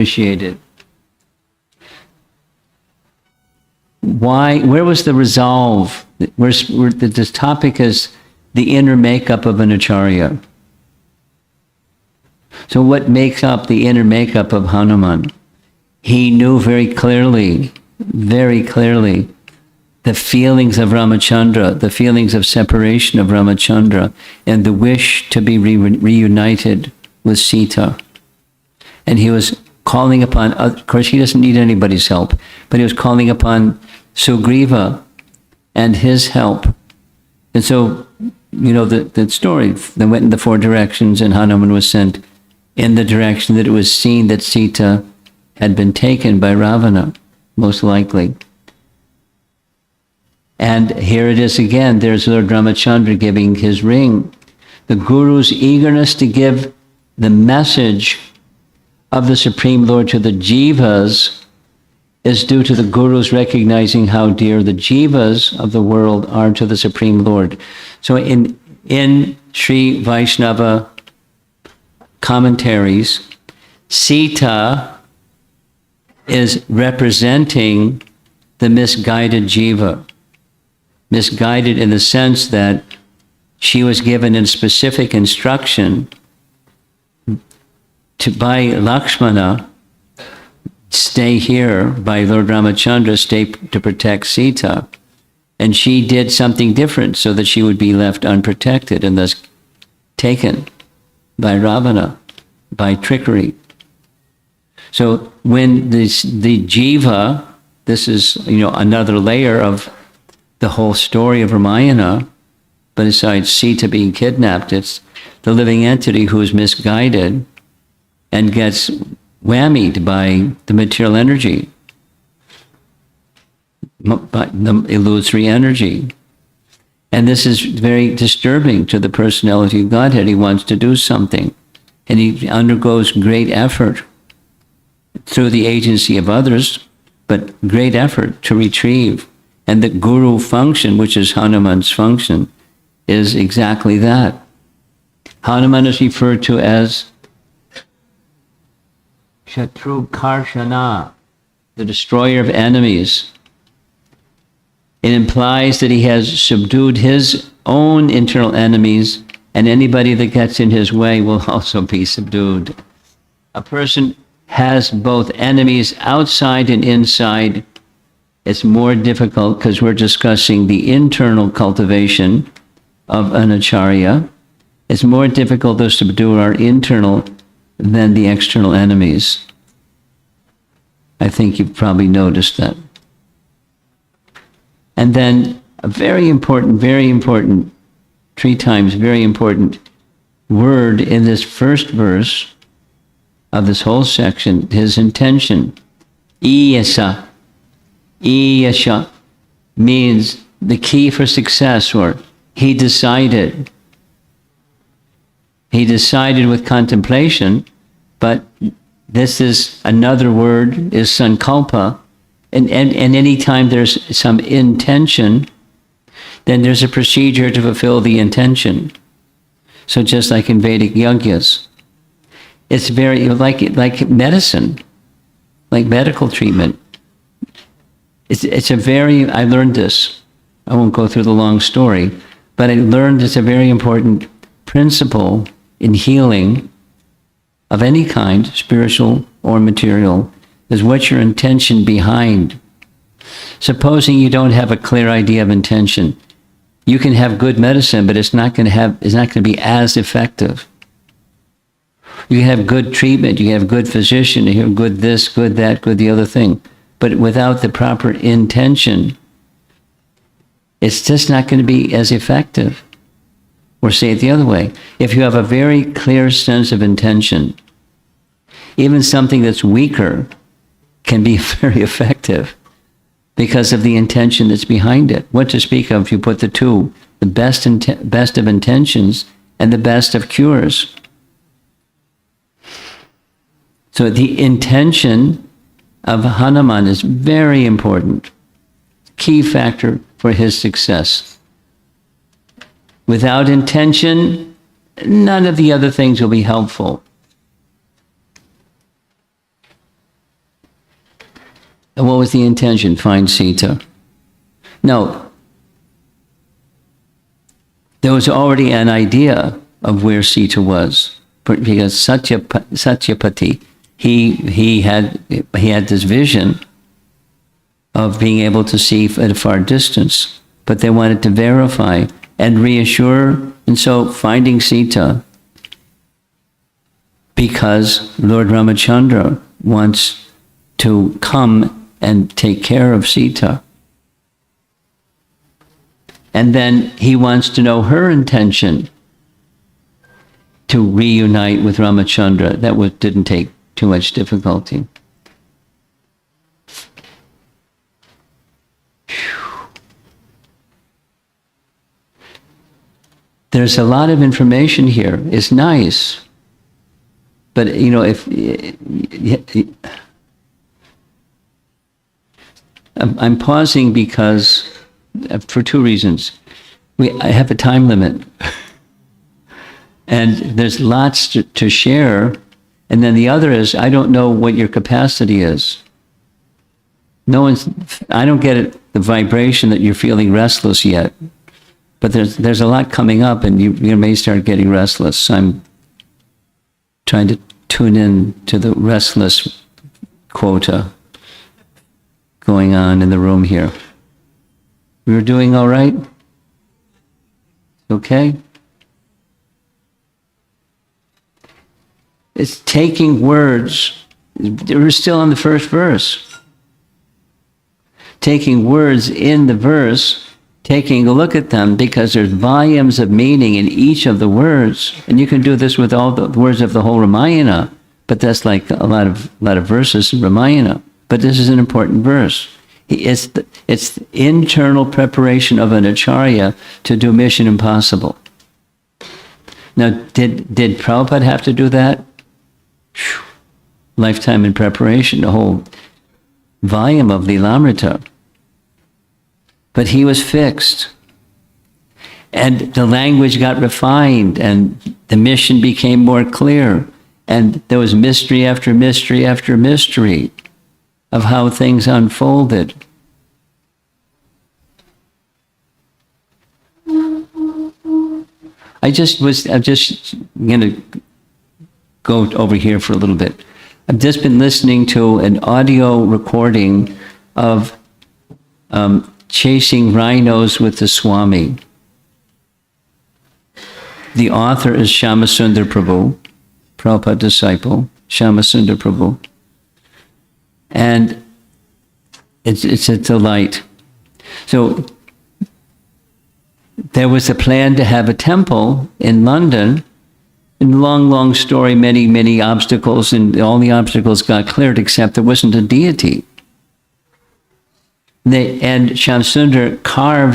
appreciated. Why? Where was the resolve? This topic is the inner makeup of an acharya. So what makes up the inner makeup of Hanuman? He knew very clearly, the feelings of Ramachandra, the feelings of separation of Ramachandra, and the wish to be reunited with Sita. And he was calling upon, of course he doesn't need anybody's help, but he was calling upon Sugriva and his help. And so, you know, the story, they went in the four directions, and Hanuman was sent in the direction that it was seen that Sita had been taken by Ravana, most likely. And here it is again, there's Lord Ramachandra giving his ring. The Guru's eagerness to give the message of the Supreme Lord to the jivas is due to the Guru's recognizing how dear the jivas of the world are to the Supreme Lord. So in Sri Vaishnava commentaries, Sita is representing the misguided jiva. Misguided in the sense that she was given a specific instruction by Lakshmana, stay here, by Lord Ramachandra, stay to protect Sita. And she did something different so that she would be left unprotected and thus taken by Ravana, by trickery. So when the jiva, this is, you know, another layer of the whole story of Ramayana, but besides Sita being kidnapped, it's the living entity who is misguided and gets whammied by the material energy, by the illusory energy. And this is very disturbing to the personality of Godhead. He wants to do something, and he undergoes great effort through the agency of others, but great effort to retrieve. And the Guru function, which is Hanuman's function, is exactly that. Hanuman is referred to as Shatru Karshana, the destroyer of enemies. It implies that he has subdued his own internal enemies, and anybody that gets in his way will also be subdued. A person has both enemies outside and inside. It's more difficult because we're discussing the internal cultivation of an acharya. It's more difficult to subdue our internal than the external enemies. I think you've probably noticed that. And then a very important, 3 times very important word in this first verse of this whole section, his intention. Iyasa. Iyasha means the key for success, or he decided. He decided with contemplation, but this is another word, is sankalpa. And any time there's some intention, then there's a procedure to fulfill the intention. So just like in Vedic yajnas, it's very like medicine, like medical treatment. It's a very, I learned this, I won't go through the long story, but I learned it's a very important principle in healing of any kind, spiritual or material, is what's your intention behind. Supposing you don't have a clear idea of intention, you can have good medicine, but it's not going to be as effective. You can have good treatment, you can have good physician, you have good this, good that, good the other thing. But without the proper intention, it's just not going to be as effective. Or say it the other way. If you have a very clear sense of intention, even something that's weaker can be very effective because of the intention that's behind it. What to speak of if you put the two, the best of intentions and the best of cures. So the intention of Hanuman is very important, key factor for his success. Without intention, none of the other things will be helpful. And what was the intention? Find Sita. No. There was already an idea of where Sita was, because Satyapati, he had this vision of being able to see at a far distance, but they wanted to verify and reassure, and so finding Sita, because Lord Ramachandra wants to come and take care of Sita. And then he wants to know her intention to reunite with Ramachandra. That didn't take too much difficulty. There's a lot of information here. It's nice. But, I'm pausing because, for two reasons. I have a time limit. And there's lots to share. And then the other is, I don't know what your capacity is. I don't get it, the vibration that you're feeling restless yet. But there's a lot coming up, and you may start getting restless. So I'm trying to tune in to the restless quota going on in the room here. We're doing all right? Okay? It's taking words. We're still on the first verse. Taking words in the verse, taking a look at them, because there's volumes of meaning in each of the words, and you can do this with all the words of the whole Ramayana, but that's like a lot of verses in Ramayana. But this is an important verse. It's the internal preparation of an acharya to do mission impossible. Now, did Prabhupada have to do that? Whew. Lifetime in preparation, the whole volume of Lilamrita. But he was fixed. And the language got refined, and the mission became more clear. And there was mystery after mystery after mystery of how things unfolded. I'm just going to go over here for a little bit. I've just been listening to an audio recording of Chasing Rhinos with the Swami. The author is Shyamasundar Prabhu, Prabhupada disciple, Shyamasundar Prabhu. And it's a delight. So there was a plan to have a temple in London. And long story, many obstacles, and all the obstacles got cleared, except there wasn't a deity. And Shyamasundar carved